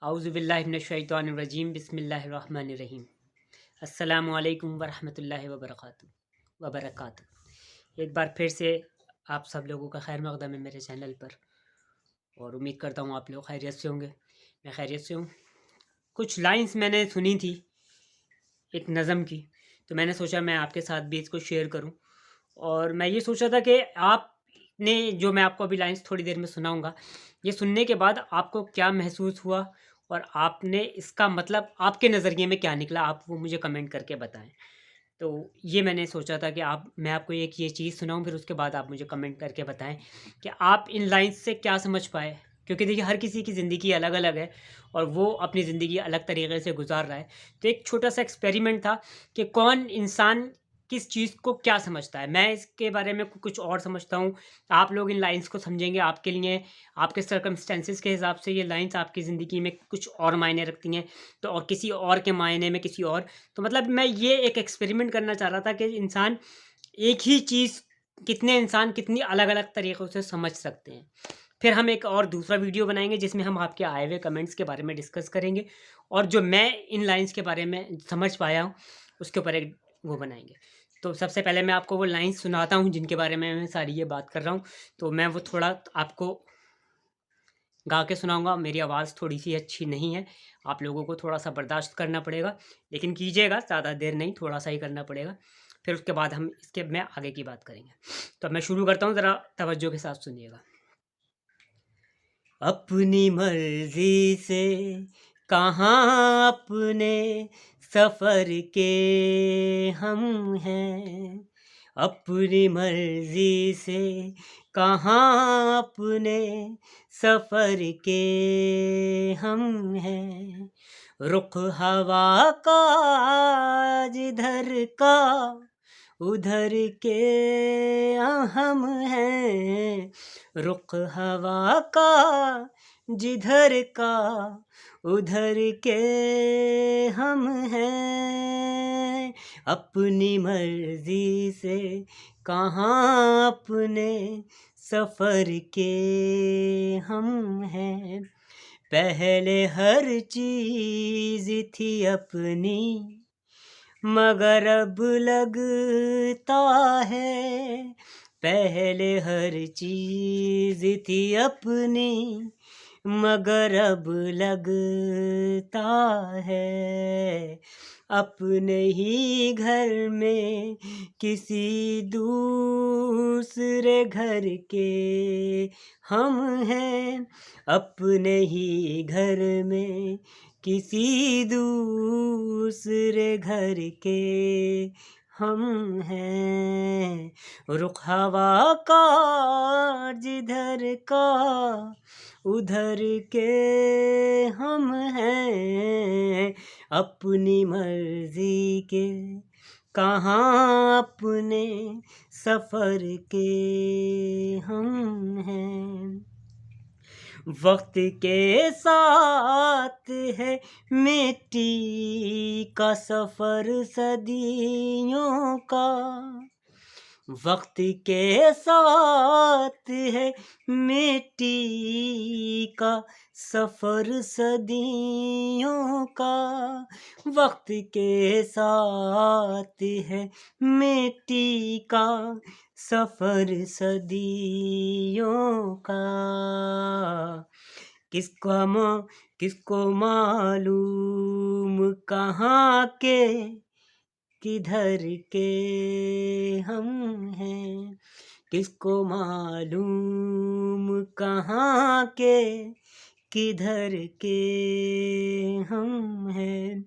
औज़ुबिल्लाहिमिनश्शैतानिर्रजीम बिस्मिल्लाहिर्रहमानिर्रहीम। अस्सलामु अलैकुम वरहमतुल्लाहि वबरकातुहू। एक बार फिर से आप सब लोगों का खैर मक़दम है मेरे चैनल पर, और उम्मीद करता हूँ आप लोग खैरियत से होंगे। मैं खैरियत से हूँ। कुछ लाइंस मैंने सुनी थी एक नज़म की, तो मैंने सोचा मैं आपके साथ भी इसको शेयर करूँ। और मैं ये सोचा था कि आपने जो मैं आपको अभी लाइंस थोड़ी देर में सुनाऊंगा, ये सुनने के बाद आपको क्या महसूस हुआ और आपने इसका मतलब आपके नज़रिए में क्या निकला, आप वो मुझे कमेंट करके बताएं। तो ये मैंने सोचा था कि मैं आपको एक ये चीज़ सुनाऊं, फिर उसके बाद आप मुझे कमेंट करके बताएं कि आप इन लाइंस से क्या समझ पाए। क्योंकि देखिए हर किसी की ज़िंदगी अलग अलग है और वो अपनी ज़िंदगी अलग तरीके से गुजार रहा है। तो एक छोटा सा एक्सपेरिमेंट था कि कौन इंसान किस चीज़ को क्या समझता है। मैं इसके बारे में कुछ और समझता हूँ, आप लोग इन लाइंस को समझेंगे। आपके लिए आपके सर्कमस्टेंसेस के हिसाब से ये लाइंस आपकी ज़िंदगी में कुछ और मायने रखती हैं, तो और किसी और के मायने में किसी और। तो मतलब मैं ये एक एक्सपेरिमेंट करना चाह रहा था कि इंसान एक ही चीज़ कितने इंसान कितनी अलग अलग तरीक़ों से समझ सकते हैं। फिर हम एक और दूसरा वीडियो बनाएंगे जिसमें हम आपके आए हुए कमेंट्स के बारे में डिस्कस करेंगे, और जो मैं इन लाइंस के बारे में समझ पाया हूँ उसके ऊपर एक वो बनाएंगे। तो सबसे पहले मैं आपको वो लाइंस सुनाता हूँ जिनके बारे में मैं सारी ये बात कर रहा हूँ। तो मैं वो थोड़ा आपको गा के सुनाऊंगा। मेरी आवाज़ थोड़ी सी अच्छी नहीं है, आप लोगों को थोड़ा सा बर्दाश्त करना पड़ेगा, लेकिन कीजिएगा, ज़्यादा देर नहीं, थोड़ा सा ही करना पड़ेगा। फिर उसके बाद हम इसके में आगे की बात करेंगे। तो मैं शुरू करता हूँ, ज़रा तवज्जो के साथ सुनिएगा। अपनी मर्जी से कहाँ अपने सफ़र के हम हैं, अपनी मर्जी से कहाँ अपने सफ़र के हम हैं। रुख हवा का जिधर का उधर के हम हैं, रुख हवा का जिधर का उधर के हम हैं। अपनी मर्जी से कहाँ अपने सफ़र के हम हैं। पहले हर चीज़ थी अपनी मगर अब लगता है, पहले हर चीज़ थी अपनी मगर अब लगता है। अपने ही घर में किसी दूसरे घर के हम हैं, अपने ही घर में किसी दूसरे घर के हम हैं। रुख हवा का जिधर का उधर के हम हैं। अपनी मर्जी के कहाँ अपने सफ़र के हम हैं। वक्त के साथ है मिट्टी का सफ़र सदियों का, वक्त के साथ है मिट्टी का सफ़र सदियों का, वक्त के साथ है मिट्टी का सफ़र सदियों का। किसको मालूम कहाँ के किधर के हम हैं, किसको मालूम कहाँ के किधर के हम हैं।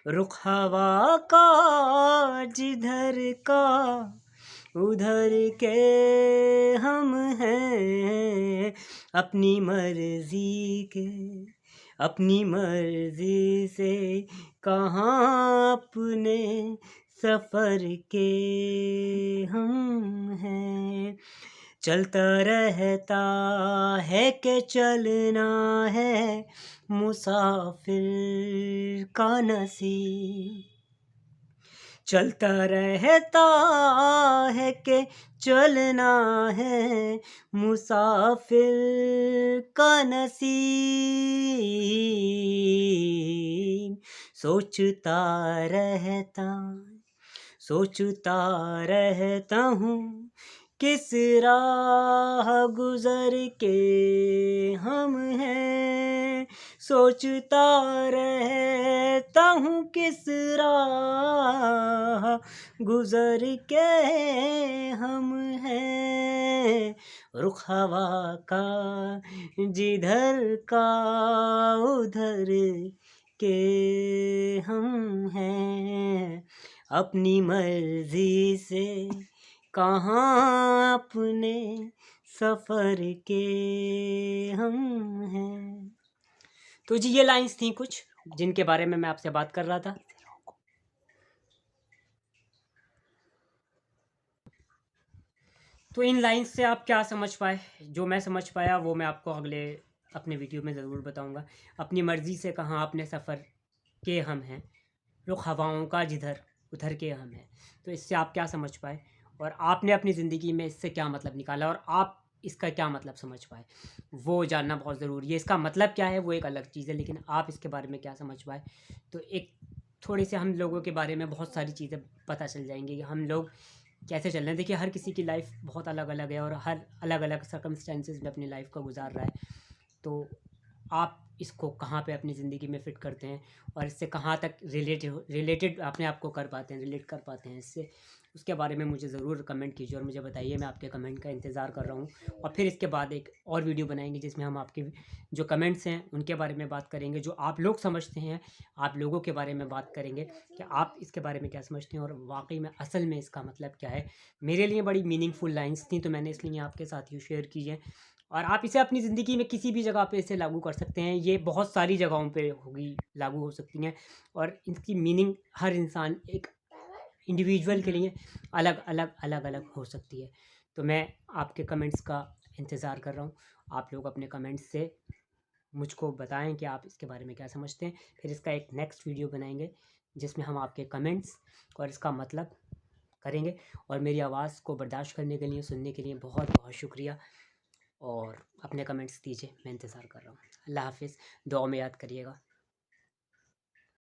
रुख हवा का जिधर का उधर के हम हैं। अपनी मर्जी से कहाँ अपने सफ़र के हम हैं। चलता रहता है कि चलना है मुसाफिर का नसीब, चलता रहता है कि चलना है मुसाफिर का नसीब। सोचता रहता सोचता रहता हूँ किस राह गुजर के हम हैं। सोचता रहता हूँ किस राह गुजर के हम हैं। रुख हवा का जिधर का उधर के हम हैं। अपनी मर्जी से कहाँ अपने सफ़र के हम हैं। तो जी ये लाइंस थी कुछ जिनके बारे में मैं आपसे बात कर रहा था। तो इन लाइंस से आप क्या समझ पाए? जो मैं समझ पाया वो मैं आपको अगले अपने वीडियो में ज़रूर बताऊंगा। अपनी मर्ज़ी से कहाँ अपने सफ़र के हम हैं, रुख हवाओं का जिधर उधर के हम हैं। तो इससे आप क्या समझ पाए और आपने अपनी ज़िंदगी में इससे क्या मतलब निकाला और आप इसका क्या मतलब समझ पाए, वो जानना बहुत ज़रूरी है। इसका मतलब क्या है वो एक अलग चीज़ है, लेकिन आप इसके बारे में क्या समझ पाए। तो एक थोड़े से हम लोगों के बारे में बहुत सारी चीज़ें पता चल जाएंगी कि हम लोग कैसे चल रहे हैं। देखिए हर किसी की लाइफ बहुत अलग अलग है और हर अलग अलग सर्कमस्टेंसेस में अपनी लाइफ को गुजार रहा है। तो आप इसको कहाँ पे अपनी ज़िंदगी में फ़िट करते हैं और इससे कहाँ तक रिलेटेड अपने आप को कर पाते हैं, रिलेट कर पाते हैं इससे, उसके बारे में मुझे ज़रूर कमेंट कीजिए और मुझे बताइए। मैं आपके कमेंट का इंतज़ार कर रहा हूँ। और फिर इसके बाद एक और वीडियो बनाएंगे जिसमें हम आपके जो कमेंट्स हैं उनके बारे में बात करेंगे, जो आप लोग समझते हैं आप लोगों के बारे में बात करेंगे कि आप इसके बारे में क्या समझते हैं और वाकई में असल में इसका मतलब क्या है। मेरे लिए बड़ी मीनिंगफुल लाइन्स थी तो मैंने इसलिए आपके साथ ही शेयर की है। और आप इसे अपनी ज़िंदगी में किसी भी जगह पे इसे लागू कर सकते हैं। ये बहुत सारी जगहों पे होगी, लागू हो सकती हैं और इसकी मीनिंग हर इंसान एक इंडिविजुअल के लिए अलग अलग हो सकती है। तो मैं आपके कमेंट्स का इंतज़ार कर रहा हूँ। आप लोग अपने कमेंट्स से मुझको बताएं कि आप इसके बारे में क्या समझते हैं। फिर इसका एक नेक्स्ट वीडियो बनाएंगे जिसमें हम आपके कमेंट्स और इसका मतलब करेंगे। और मेरी आवाज़ को बर्दाश्त करने के लिए, सुनने के लिए बहुत बहुत शुक्रिया। और अपने कमेंट्स दीजिए, मैं इंतज़ार कर रहा हूँ। अल्लाह हाफ़िज़। दुआ में याद करिएगा।